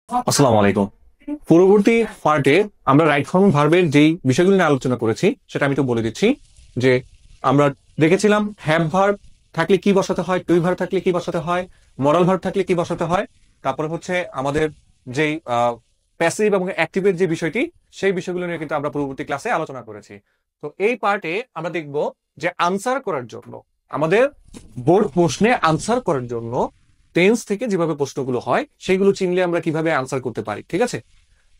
আসসালামু আলাইকুম। পূর্ববর্তী পার্টে আমরা রাইট ফর্ম ভার্বের যেই বিষয়গুলো নিয়ে আলোচনা করেছি সেটা আমি তো বলে দিচ্ছি যে আমরা দেখেছিলাম হ্যাভ ভার্ব থাকলে কি বসাতে হয়, টু ভার্ব থাকলে কি বসাতে হয়, মরাল ভার্ব থাকলে কি বসাতে হয়। তারপরে হচ্ছে আমাদের যেই প্যাসিভ এবং অ্যাক্টিভের যে বিষয়টি, সেই বিষয়গুলো নিয়ে কিন্তু আমরা পূর্ববর্তী ক্লাসে আলোচনা করেছি। তো এই পার্টে আমরা দেখব যে আনসার করার জন্য, আমাদের বোর্ড প্রশ্নে আনসার করার জন্য টেন্স থেকে যেভাবে প্রশ্নগুলো হয় সেইগুলো চিনলে আমরা কিভাবে আনসার করতে পারি। ঠিক আছে,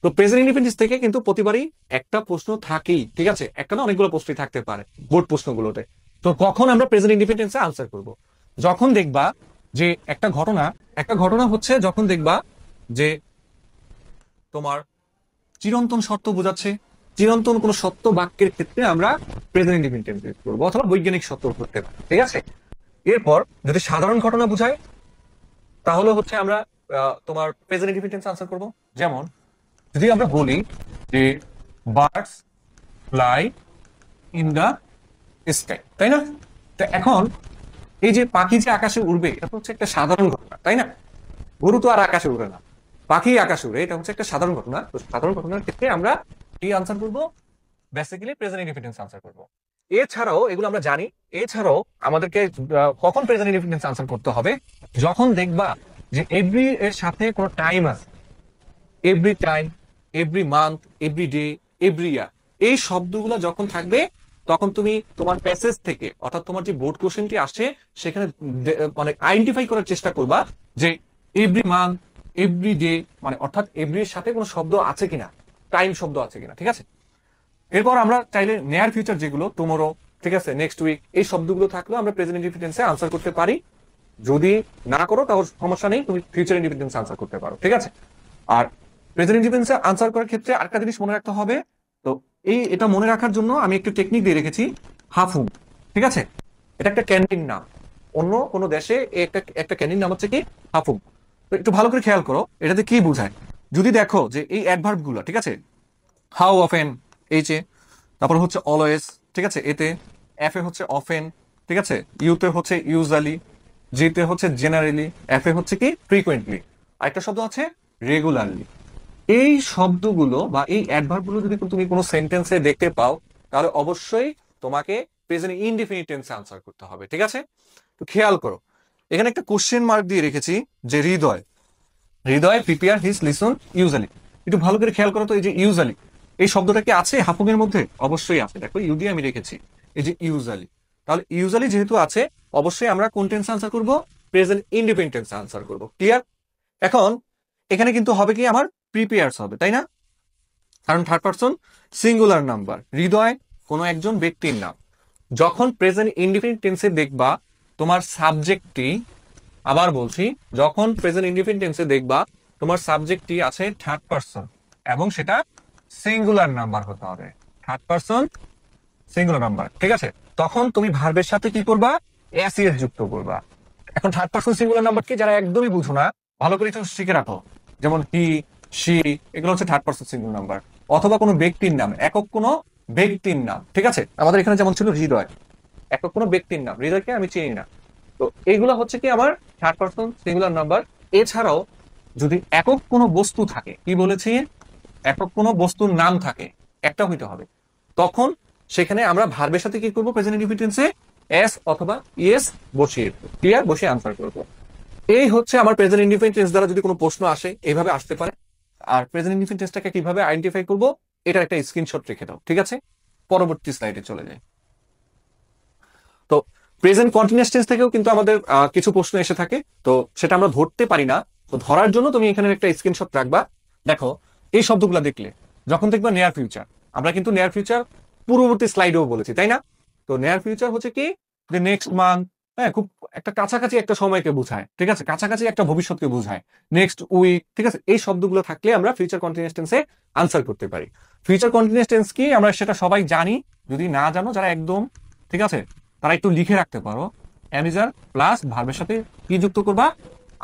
তো প্রেজেন্ট ইনডিফিনিট থেকে কিন্তু প্রতিবারই একটা প্রশ্ন থাকেই। ঠিক আছে, একটা না অনেকগুলো প্রশ্নই থাকতে পারে বোর্ড প্রশ্নগুলোতে। তো কখন আমরা প্রেজেন্ট ইনডিফিনিটে আনসার করব? যখন দেখবা যে একটা ঘটনা হচ্ছে, যখন দেখবা যে তোমার চিরন্তন সত্য বোঝাচ্ছে, চিরন্তন কোন সত্য বাক্যের ক্ষেত্রে আমরা প্রেজেন্ট ইনডিফিনিট ইউজ করবো, অথবা বৈজ্ঞানিক সত্য করতে পারি। ঠিক আছে, এরপর যদি সাধারণ ঘটনা বোঝায় তাহলে হচ্ছে আমরা তোমার প্রেজেন্ট ইনডিফিনিট আনসার করব। যেমন যদি আমরা বলি যে birds fly in the sky, তাই না? তো এখন এই যে পাখি যে আকাশে উড়বে, এটা হচ্ছে একটা সাধারণ ঘটনা, তাই না? গরু তো আর আকাশে উড়ে না, পাখি আকাশে উড়ে, এটা হচ্ছে একটা সাধারণ ঘটনা। তো সাধারণ ঘটনার ক্ষেত্রে আমরা কি আনসার করব? বেসিক্যালি প্রেজেন্ট ইনডিফিনিট আনসার করব। এছাড়াও এগুলো আমরা জানি, এছাড়াও আমাদেরকে কখন প্রেজেন্ট ইনডিফিনিট আনসার করতে হবে? যখন দেখবা যে এভরি এর সাথে কোনো টাইম আছে, every time, every month, every day, every year, এই শব্দগুলো যখন থাকবে তখন তুমি তোমার প্যাসেজ থেকে, অর্থাৎ তোমার যে বোর্ড কোশ্চেনটি আসছে সেখানে মানে আইডেন্টিফাই করার চেষ্টা করবা যে এভরি মান্থ, এভরি ডে, মানে অর্থাৎ এভরি এর সাথে কোনো শব্দ আছে কিনা, টাইম শব্দ আছে কিনা। ঠিক আছে, এরপর আমরা চাইলে নিয়ার ফিউচার যেগুলো টুমোরো, ঠিক আছে, নেক্সট উইক, এই শব্দগুলো থাকলেও আমরা প্রেজেন্ট ইনডিফিনিটে আনসার করতে পারি। যদি না করো তাহলে সমস্যা নেই, তুমি ফিউচার ইনডিফিনিটে আনসার করতে পারো। ঠিক আছে, আর প্রেজেন্ট ইনডিফিনিটে আনসার করার ক্ষেত্রে আরেকটা জিনিস মনে রাখতে হবে। তো এটা মনে রাখার জন্য আমি একটু টেকনিক দিয়ে রেখেছি, হাফুং। ঠিক আছে, এটা একটা ক্যান্টিন নাম, অন্য কোনো দেশে একটা একটা ক্যান্টিন নাম হচ্ছে কি হাফুং। তো একটু ভালো করে খেয়াল করো এটাতে কি বোঝায়। যদি দেখো যে এই অ্যাডভার্ব গুলো, ঠিক আছে, হাউ অফেন এইচে, তারপর হচ্ছে অলওয়েজ, ঠিক আছে, এতে, এফ এ হচ্ছে অফেন, ঠিক আছে, ইউতে হচ্ছে ইউজুয়ালি, জিতে হচ্ছে জেনারেলি, এফ এ হচ্ছে কি ফ্রিকোয়েন্টলি, আরেকটা শব্দ আছে রেগুলারলি। এই শব্দগুলো বা এই অ্যাডভার্ব গুলো যদি তুমি কোনো সেন্টেন্সে দেখতে পাও তাহলে অবশ্যই তোমাকে প্রেজেন্ট ইনডিফিনিট টেন্সে আনসার করতে হবে। ঠিক আছে, তো খেয়াল করো এখানে একটা কোশ্চেন মার্ক দিয়ে রেখেছি যে হৃদয়, হৃদয় প্রিপেয়ার হিজ লিসন ইউজুয়ালি। একটু ভালো করে খেয়াল করো তো, এই যে ইউজুয়ালি, এই শব্দটা কি আছে হাফুং এর মধ্যে? অবশ্যই আছে, দেখো ইউ দিয়ে আমি রেখেছি, এই যে ইউজুয়ালি। তাহলে ইউজুয়ালি যেহেতু আছে, অবশ্যই আমরা কোন টেন্স আনসার করব? প্রেজেন্ট ইন্ডিপেন্ডেন্ট টেন্স আনসার করব। ক্লিয়ার? এখন এখানে কিন্তু হবে কি, আমার প্রিপেয়ার্স হবে, তাই না? কারণ থার্ড পারসন সিঙ্গুলার নাম্বার, হৃদয় কোনো একজন ব্যক্তির নাম। যখন প্রেজেন্ট ইন্ডিপেন্ডেন্ট টেন্সে দেখবা তোমার সাবজেক্টটি, আবার বলছি, যখন প্রেজেন্ট ইন্ডিপেন্ডেন্ট টেন্সে দেখবা তোমার সাবজেক্টটি আছে থার্ড পারসন এবং সেটা সিঙ্গুলার নাম্বার হতে হবে, থার্ড পারসন সিঙ্গুলার নাম্বার। ঠিক আছে, তখন তুমি ভার্বের সাথে কি করবা? এস যুক্ত করবা। এখন থার্ড পারসন সিঙ্গুলার নাম্বার কি, যারা একদমই বুঝো না, ভালো করে একটু শিখে রাখো। যেমন হি, সি, এগুলো হচ্ছে থার্ড পারসন সিঙ্গুলার নাম্বার। অথবা কোনো ব্যক্তির নাম, একক কোনো ব্যক্তির নাম। ঠিক আছে, আমাদের এখানে যেমন ছিল হৃদয়, একক কোনো ব্যক্তির নাম, হৃদয়কে আমি চিনি না। তো এইগুলো হচ্ছে কি আমার থার্ড পারসন সিঙ্গুলার নাম্বার। এছাড়াও যদি একক কোনো বস্তু থাকে, কি বলেছি, একক কোনো বস্তুর নাম থাকে, একটা হইতে হবে, তখন সেখানে আমরা ভার্বের সাথে কি করবো? প্রেজেন্ট ইনডিফিনিট টেন্সে এস অথবা ইএস বসিয়ে, ক্লিয়ার, বসিয়ে আনসার করবো। এই হচ্ছে আমার প্রেজেন্ট ইনডিফিনিট টেন্স দ্বারা যদি কোনো প্রশ্ন আসে এইভাবে আসতে পারে। আর প্রেজেন্ট ইনডিফিনিট টেন্সটাকে কিভাবে আইডেন্টিফাই করবো, এটার একটা স্ক্রিনশট রেখে দাও। ঠিক আছে, পরবর্তী স্লাইডে চলে যাই। তো প্রেজেন্ট কন্টিনিউয়াস টেন্স থেকেও কিন্তু আমাদের কিছু প্রশ্ন এসে থাকে, তো সেটা আমরা ধরতে পারি না। তো ধরার জন্য তুমি এখানে একটা স্ক্রিনশট রাখবা। দেখো এই শব্দগুলো দেখলে, যখন দেখবা নিয়ার ফিউচার, আমরা কিন্তু নিয়ার ফিউচার পূর্ববর্তী স্লাইডেও বলেছি, তাই না? তো নিয়ার ফিউচার হচ্ছে কি, যে নেক্সট মান্থ, হ্যাঁ, খুব একটা কাছাকাছি একটা সময়কে বোঝায়। ঠিক আছে, কাছাকাছি একটা ভবিষ্যৎকে বোঝায়, নেক্সট উইক। ঠিক আছে, এই শব্দগুলো থাকলে আমরা ফিউচার কন্টিনিউয়াস টেন্সে আনসার করতে পারি। ফিউচার কন্টিনিউয়াস টেন্স কি আমরা সেটা সবাই জানি, যদি না জানো যারা একদম, ঠিক আছে, তারা একটু লিখে রাখতে পারো। অ্যামিজার প্লাস ভার্বের সাথে কি যুক্ত করবা?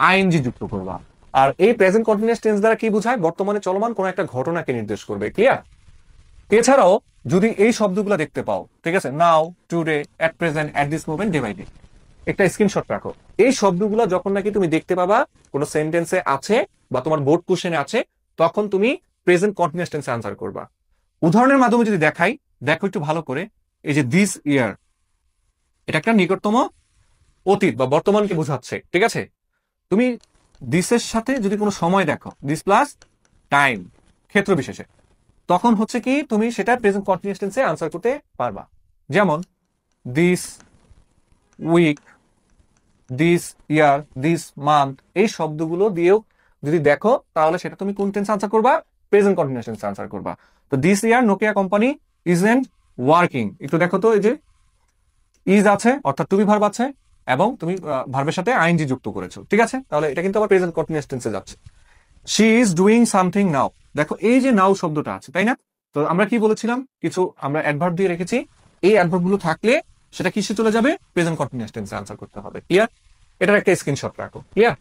আইএনজি যুক্ত করবা। আর এই প্রেজেন্ট কন্টিনিউয়াস টেন্স দ্বারা কি বোঝায়? বর্তমানে চলমান কোন একটা ঘটনাকে নির্দেশ করবে। ক্লিয়ার? এছাড়াও যদি এই শব্দগুলো দেখতে পাও, ঠিক আছে, নাও, today, at present, at this moment, day by day, একটা স্ক্রিনশট রাখো। এই শব্দগুলো যখন নাকি তুমি দেখতে পাবা কোনো সেন্টেন্সে আছে বা তোমার বোর্ড কোশ্চেনে আছে, তখন তুমি প্রেজেন্ট কন্টিনিউয়াস টেন্সে আনসার করবা। উদাহরণের মাধ্যমে যদি দেখাই, দেখো একটু ভালো করে, এই যে দিস ইয়ার, এটা একটা নিকটতম অতীত বা বর্তমানকে বোঝাচ্ছে, ঠিক আছে? তুমি দিসের সাথে যদি কোনো সময় দেখো, দিস প্লাস টাইম ক্ষেত্র বিশেষে, তখন হচ্ছে কি তুমি সেটা প্রেজেন্ট কন্টিনিউয়াস টেন্সে আনসার করতে পারবা। যেমন this week, this year, this month, এই শব্দগুলো দিয়েও যদি দেখো, তাহলে সেটা তুমি কোন টেন্সে আনসার করবা? প্রেজেন্ট কন্টিনিউয়াস টেন্সে আনসার করবা। তো this year Nokia company isn't working, একটু দেখো তো, এই যে ইজ আছে অর্থাৎ টু বি ভার্ব আছে এবং তুমি ভার্বের সাথে আইএনজি যুক্ত করেছো, ঠিক আছে? তাহলে এটা কিন্তু আবার প্রেজেন্ট কন্টিনিউয়াস টেন্সে যাচ্ছে। শি ইজ ডুইং সামথিং নাও, দেখো এই যে নাও শব্দটা আছে, তাই না? তো আমরা কি বলেছিলাম, কিছু আমরা অ্যাডভার্ব দিয়ে রেখেছি, এই অ্যাডভার্ব গুলো থাকলে সেটা কিসে চলে যাবে? প্রেজেন্ট কন্টিনিউয়াস টেন্সে আনসার করতে হবে। ক্লিয়ার? এটার একটা স্ক্রিনশট রাখো। ক্লিয়ার?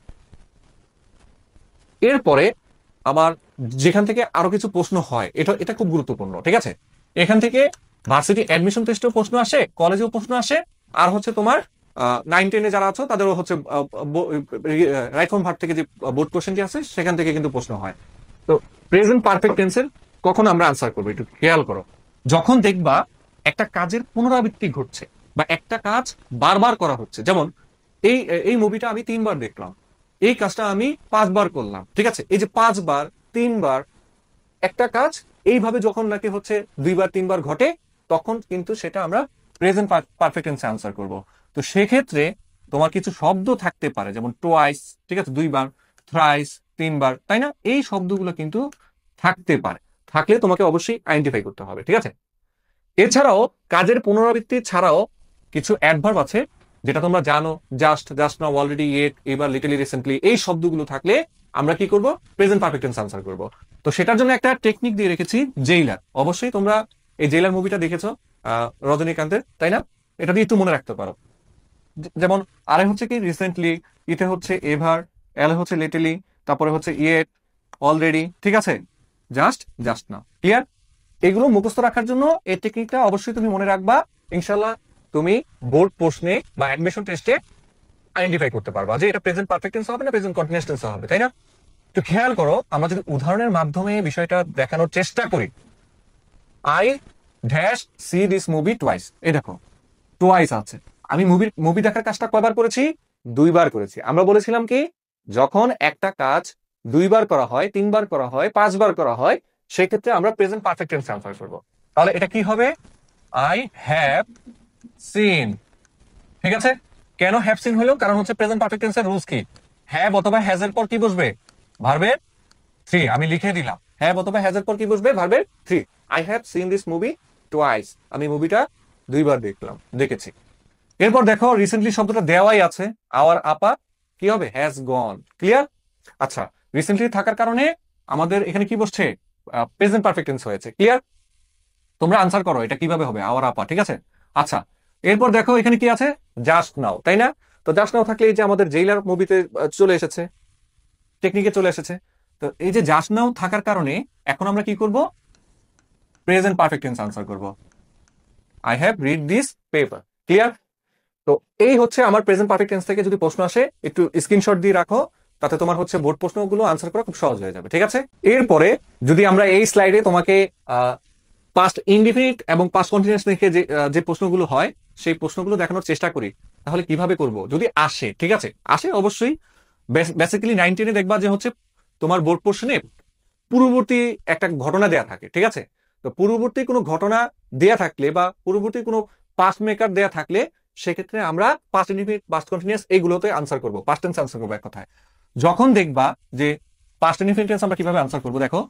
এরপরে আবার যেখান থেকে আরো কিছু প্রশ্ন হয়, এটা এটা খুব গুরুত্বপূর্ণ, ঠিক আছে? এখান থেকে ভার্সিটি অ্যাডমিশন টেস্টেও প্রশ্ন আসে, কলেজেও প্রশ্ন আসে, আর হচ্ছে তোমার 9-10 যারা আছো তাদেরও হচ্ছে রাইট ফ্রম ভার্ব থেকে যে বোর্ড কোশ্চেনটি আছে সেখান থেকে কিন্তু প্রশ্ন হয়। তো প্রেজেন্ট পারফেক্ট টেন্সের কখন আমরা আনসার করবো একটু খেয়াল করো। যখন দেখবা একটা কাজের পুনরাবৃত্তি ঘটছে বা একটা কাজ বারবার করা হচ্ছে, যেমন এই এই মুভিটা আমি 3 বার দেখলাম, এই কাজটা আমি 5 বার করলাম, ঠিক আছে? এই যে 5 বার 3 বার একটা কাজ এইভাবে যখন নাকি হচ্ছে 2 বার 3 বার ঘটে, তখন কিন্তু সেটা আমরা প্রেজেন্ট পারফেক্ট টেন্সে আনসার করব। তো সেক্ষেত্রে তোমার কিছু শব্দ থাকতে পারে, যেমন টোয়াইস, ঠিক আছে, 2 বার, থ্রাইস 3 বার, তাই না? এই শব্দগুলো কিন্তু থাকতে পারে, থাকলে তোমাকে অবশ্যই আইডেন্টিফাই করতে হবে, ঠিক আছে? এছাড়াও কাজের পুনরাবৃত্তি ছাড়াও কিছু অ্যাডভার্ব আছে যেটা তোমরা জানো, just, just now, already, yet, এবার, লিটলি, রিসেন্টলি, এই শব্দগুলো থাকলে আমরা কি করব? প্রেজেন্ট পারফেক্ট টেন্স আনসার করব। তো সেটার জন্য একটা টেকনিক দিয়ে রেখেছি, জেইলার। অবশ্যই তোমরা এই জেইলার মুভিটা দেখেছো, রজনীকান্তের, তাই না? এটা দিয়ে একটু মনে রাখতে পারো। যেমন আরে হচ্ছে কি রিসেন্টলি, ইতে হচ্ছে এভার, এল হচ্ছে লিটলি, তারপরে হচ্ছে ইয়েট, অলরেডি, ঠিক আছে, জাস্ট, জাস্ট নাও। ক্লিয়ার? এগুলো মুখস্থ রাখার জন্য এই টেকনিকটা অবশ্যই তুমি মনে রাখবা। ইনশাল্লাহ তুমি বোর্ড প্রশ্নে বা অ্যাডমিশন টেস্টে আইডেন্টিফাই করতে পারবা যে এটা প্রেজেন্ট পারফেক্ট টেন্স হবে না প্রেজেন্ট কন্টিনিউয়াস টেন্স হবে, তাই না? তো খেয়াল করো, আমরা যদি উদাহরণের মাধ্যমে বিষয়টা দেখানোর চেষ্টা করি, I dash C this movie twice, এই দেখো টুয়াইস আছে, আমি মুভি দেখার কাজটা কয়বার করেছি? 2 বার করেছি। আমরা বলেছিলাম কি, যখন একটা কাজ 2 বার করা হয়, 3 বার করা হয়, 5 বার করা হয়, সেক্ষেত্রে আমরা প্রেজেন্ট পারফেক্ট টেন্স আনসার করবো। তাহলে এটা কি হবে? আই হ্যাভ সিন, ঠিক আছে? কেন হ্যাভ সিন হলো? কারণ হচ্ছে প্রেজেন্ট পারফেক্ট টেন্সের রুলস কি, হ্যাভ অথবা হ্যাজ এর পর কি বসবে? ভার্বের 3। আমি লিখে দিলাম, হ্যাভ অথবা হ্যাজ এর পর কি বসবে? ভার্বের 3। I have seen this movie twice, আমি মুভিটা 2 বার দেখেছি। এরপর দেখো রিসেন্টলি শব্দটা দেওয়াই আছে, আওয়ার আপা কি হবে? Has gone. ক্লিয়ার? আচ্ছা, রিসেন্টলি থাকার কারণে আমাদের এখানে কি বসছে? প্রেজেন্ট পারফেক্ট টেন্স হয়েছে। ক্লিয়ার? তোমরা আনসার করো এটা কিভাবে হবে, আওয়ার আপা, ঠিক আছে? আচ্ছা, এরপর দেখো এখানে কি আছে? জাস্ট নাও, তাই না? তো জাস্ট নাও থাকলে এই যে আমাদের জেইলার মুভিতে চলে এসেছে, টেকনিকে চলে এসেছে। তো এই যে জাস্ট নাও থাকার কারণে এখন আমরা কি করব? প্রেজেন্ট পারফেক্ট টেন্স আনসার করব, I have read this paper. Clear? তো এই হচ্ছে আমার প্রেজেন্ট পারফেক্ট টেন্স থেকে যদি প্রশ্ন আসে, একটু স্ক্রিনশট দিয়ে রাখো, তাতে তোমার হচ্ছে বোর্ড প্রশ্নগুলো আনসার করা খুব সহজ হয়ে যাবে, ঠিক আছে? এরপরে যদি আমরা এই স্লাইডে তোমাকে পাস্ট ইনডিফিনিট এবং পাস্ট কন্টিনিউয়াস থেকে যে প্রশ্নগুলো হয় সেই প্রশ্নগুলো দেখানোর চেষ্টা করি, তাহলে কিভাবে করব যদি আসে, ঠিক আছে? আসে অবশ্যই। বেসিক্যালি 9-10 দেখবা যে হচ্ছে তোমার বোর্ড প্রশ্নে পূর্ববর্তী একটা ঘটনা দেয়া থাকে, ঠিক আছে? তো পূর্ববর্তী কোনো ঘটনা দেয়া থাকলে বা পূর্ববর্তী কোনো পাস্ট মেকার দেয়া থাকলে, সেক্ষেত্রে আমরা পাস্ট ইনডিফিনিট, পাস্ট কন্টিনিউয়াস এইগুলোতে আনসার করবো, পাস্ট টেন্স আনসার করবো এক কথায়। যখন দেখবা যে পাস্ট ইনডিফিনিট টেন্স আমরা কিভাবে আনসার করবো, দেখো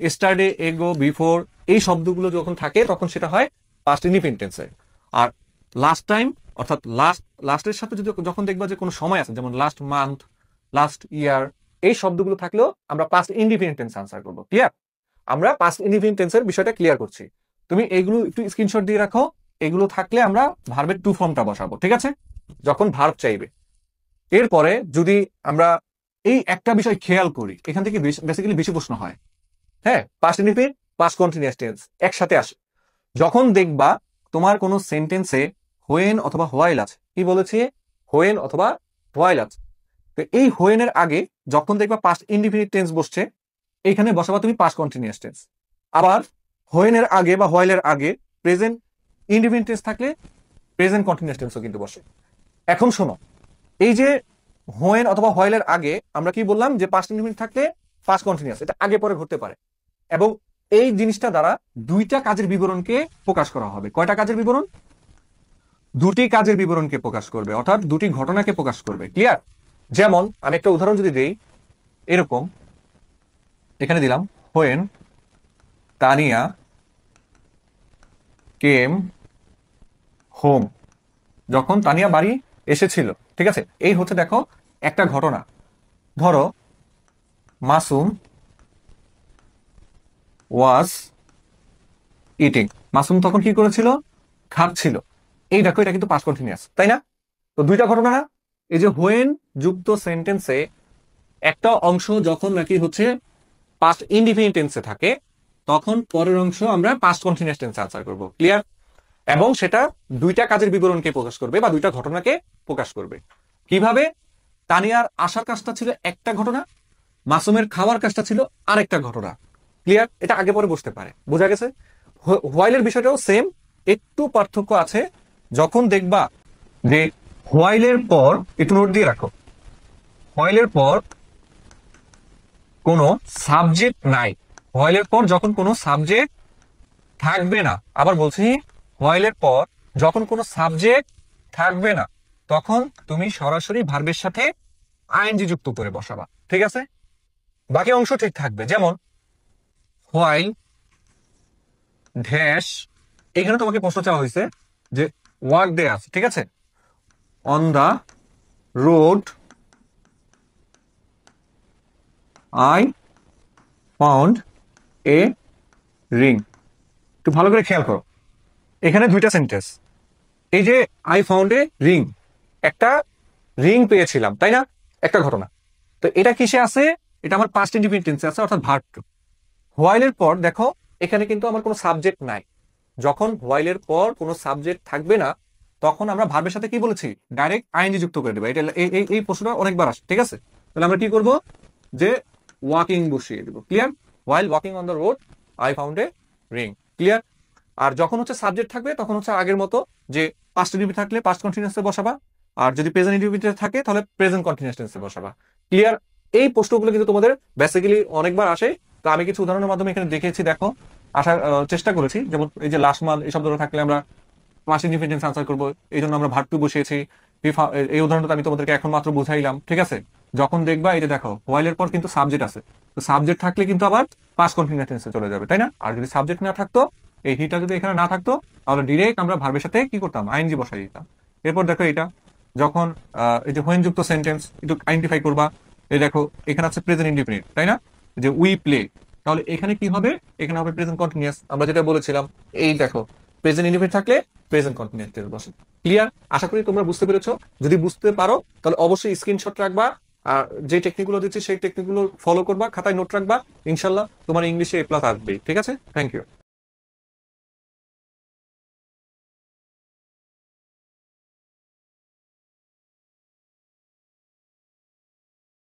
এস্টারডে, এগো, বিফোর, এই শব্দগুলো যখন থাকে তখন সেটা হয় পাস্ট ইনডিফিনিট টেন্সে। আর লাস্ট টাইম অর্থাৎ লাস্টের সাথে যদি যখন দেখবা যে কোনো সময় আছে, যেমন লাস্ট মান্থ, লাস্ট ইয়ার, এই শব্দগুলো থাকলেও আমরা পাস্ট ইনডিফিনিট টেন্স আনসার করবো। ক্লিয়ার? আমরা পাস্ট ইনডিফিনিট টেন্সের বিষয়টা ক্লিয়ার করছি। তুমি এগুলো একটু স্ক্রিনশট দিয়ে রাখো, এগুলো থাকলে আমরা ভার্বের টু ফর্মটা বসাবো, ঠিক আছে, যখন ভার্ব চাইবে। এরপরে যদি আমরা এই একটা বিষয় খেয়াল করি, এখান থেকে বেসিক্যালি বেশি প্রশ্ন হয়, হ্যাঁ, past indefinite, past continuous tense একসাথে আসে। যখন দেখবা তোমার কোনো সেন্টেন্সে হোয়েন অথবা হোয়াইল আছে, কি বলেছি? হোয়েন অথবা হোয়াইল আছে, তো এই হোয়েন এর আগে যখন দেখবা পাস্ট ইনডিফিনিট টেন্স বসছে, এইখানে বসাবা তুমি পাস্ট কন্টিনিউয়াস টেন্স। আবার হোয়েন এর আগে বা হোয়াইল এর আগে প্রেজেন্ট ইনডিফিনিট টেন্স থাকলে প্রেজেন্ট কন্টিনিউয়াস টেন্সও কিন্তু বসে। এখন শোনো, এই যে হোয়েন অথবা হোয়াইলের আগে আমরা কি বললাম যে পাস্ট ইনডিফিনিট থাকলে পাস্ট কন্টিনিউয়াস, এটা আগে পরে ঘটতে পারে। এবং এই জিনিসটা দ্বারা দুইটা কাজের বিবরণকে প্রকাশ করা হবে। কয়টা কাজের বিবরণ? দুটি কাজের বিবরণকে প্রকাশ করবে, অর্থাৎ দুটি ঘটনাকে প্রকাশ করবে। ক্লিয়ার? যেমন আমি একটা উদাহরণ যদি দেই, এরকম এখানে দিলাম হোয়েন তানিয়া কেম হোম, যখন তানিয়া বাড়ি এসেছিল। ঠিক আছে, এই হচ্ছে দেখো একটা ঘটনা। ধরো মাসুম ওয়াজ ইটিং, মাসুম তখন কি করেছিল? খাচ্ছিল। এই দেখো এটা কিন্তু পাস্ট কন্টিনিউয়াস, তাই না? তো দুইটা ঘটনা না? এই যে হোয়েন যুক্ত সেন্টেন্সে একটা অংশ যখন নাকি হচ্ছে পাস্ট ইনডিফিনিট টেন্সে থাকে, তখন পরের অংশ আমরা পাস্ট কন্টিনিউয়াস টেন্সে আনসার করব। ক্লিয়ার? এবং সেটা দুইটা কাজের বিবরণকে প্রকাশ করবে বা দুইটা ঘটনাকে প্রকাশ করবে। কিভাবে? তানিয়ার আসার কাজটা ছিল একটা ঘটনা, মাসুমের খাওয়ার কাজটা ছিল আরেকটা ঘটনা। ক্লিয়ার? এটা আগে পরে বসতে পারে। বোঝা গেছে? হোয়াইলের বিষয়টাও সেম, একটু পার্থক্য আছে। যখন দেখবা যে হোয়াইলের পর, একটু নোট দিয়ে রাখো, হোয়াইলের পর কোনো সাবজেক্ট নাই, হোয়াইলের পর যখন কোনো সাবজেক্ট থাকবে না, আবার বলছি হোয়াইলের পর যখন কোনো সাবজেক্ট থাকবে না, তখন তুমি সরাসরি ভার্বের সাথে আইএনজি যুক্ত করে বসাবা। ঠিক আছে? বাকি অংশ ঠিক থাকবে। যেমন হোয়াইল ড্যাশ, এখানে তোমাকে প্রশ্ন চাওয়া হয়েছে যে ওয়ার্ক ডে আছে, ঠিক আছে, on the road I found a ring. একটু ভালো করে খেয়াল করো, এখানে দুইটা সেন্টেন্স। এই যে আই ফাউন্ড এ রিং, একটা রিং পেয়েছিলাম, তাই না? একটা ঘটনা। তো এটা কিসে আছে? এটা আমার পাস্ট ইনডিফিনিট টেন্সে আছে, অর্থাৎ ভার্ব টু। হোয়াইলের পর দেখো এখানে কিন্তু আমার কোনো সাবজেক্ট নাই। যখন হোয়াইলের পর কোনো সাবজেক্ট থাকবে না, তখন আমরা ভার্বের সাথে কি বলেছি? ডাইরেক্ট আইএনজি যুক্ত করে দেবো। এটা এই প্রশ্নটা অনেকবার আসে। ঠিক আছে, তাহলে আমরা কি করব? যে ওয়াকিং বসিয়ে দেবো। Clear? While walking on the road I found a ring. Clear? আর যখন হচ্ছে সাবজেক্ট থাকবে তখন হচ্ছে আগের মতো যে পাস্ট ইনডিফিনিট থাকলে পাস্ট কন্টিনিউয়াসে বসাবা, আর যদি প্রেজেন্ট ইনডিফিনিট থাকে তাহলে প্রেজেন্ট কন্টিনিউয়াস টেন্সে বসাবা। ক্লিয়ার? এই প্রশ্নগুলো কিন্তু তোমাদের বেসিক্যালি অনেকবার আসে। তো আমি কিছু উদাহরণের মাধ্যমে এখানে দেখিয়েছি, দেখো আসার চেষ্টা করেছি। যেমন এই যে লাস্ট মাল, এই শব্দটা থাকলে আমরা পাস্ট ইনডিফিনিট আনসার করবো, এই জন্য আমরা ভার্ব টু বসিয়েছি। এই উদাহরণটা আমি তোমাদেরকে এখন মাত্র বুঝাইলাম। ঠিক আছে? যখন দেখবা এই যে দেখো হোয়াইলের পর কিন্তু সাবজেক্ট আছে, তো সাবজেক্ট থাকলে কিন্তু আবার পাস্ট কন্টিনিউয়াস টেন্সে চলে যাবে, তাই না? আর যদি সাবজেক্ট না থাকতো, এই হিটা যদি এখানে না থাকতো, তাহলে ডিরেক্ট আমরা ভার্বের সাথে কি করতাম? আইএনজি বসাই দিতাম। এরপর দেখো এটা যখন এই যে হোয়েন যুক্ত সেন্টেন্স একটু আইডেন্টিফাই করবা। এই দেখো এখানে আছে প্রেজেন্ট ইনডিফিনিট, তাই না? যে উই প্লে, তাহলে এখানে কি হবে? এখানে হবে প্রেজেন্ট কন্টিনিউয়াস। আমরা যেটা বলেছিলাম, এই দেখো প্রেজেন্ট ইনডিফিনিট থাকলে প্রেজেন্ট কন্টিনিউয়াস টেন্স বসে। ক্লিয়ার? আশা করি তোমরা বুঝতে পেরেছো। যদি বুঝতে পারো তাহলে অবশ্যই স্ক্রিনশট রাখবা, আর যে টেকনিকগুলো দিচ্ছি সেই টেকনিকগুলো ফলো করবা, খাতায় নোট রাখবা। ইনশাল্লাহ তোমার ইংলিশে এ প্লাস আসবেই। ঠিক আছে? Thank you.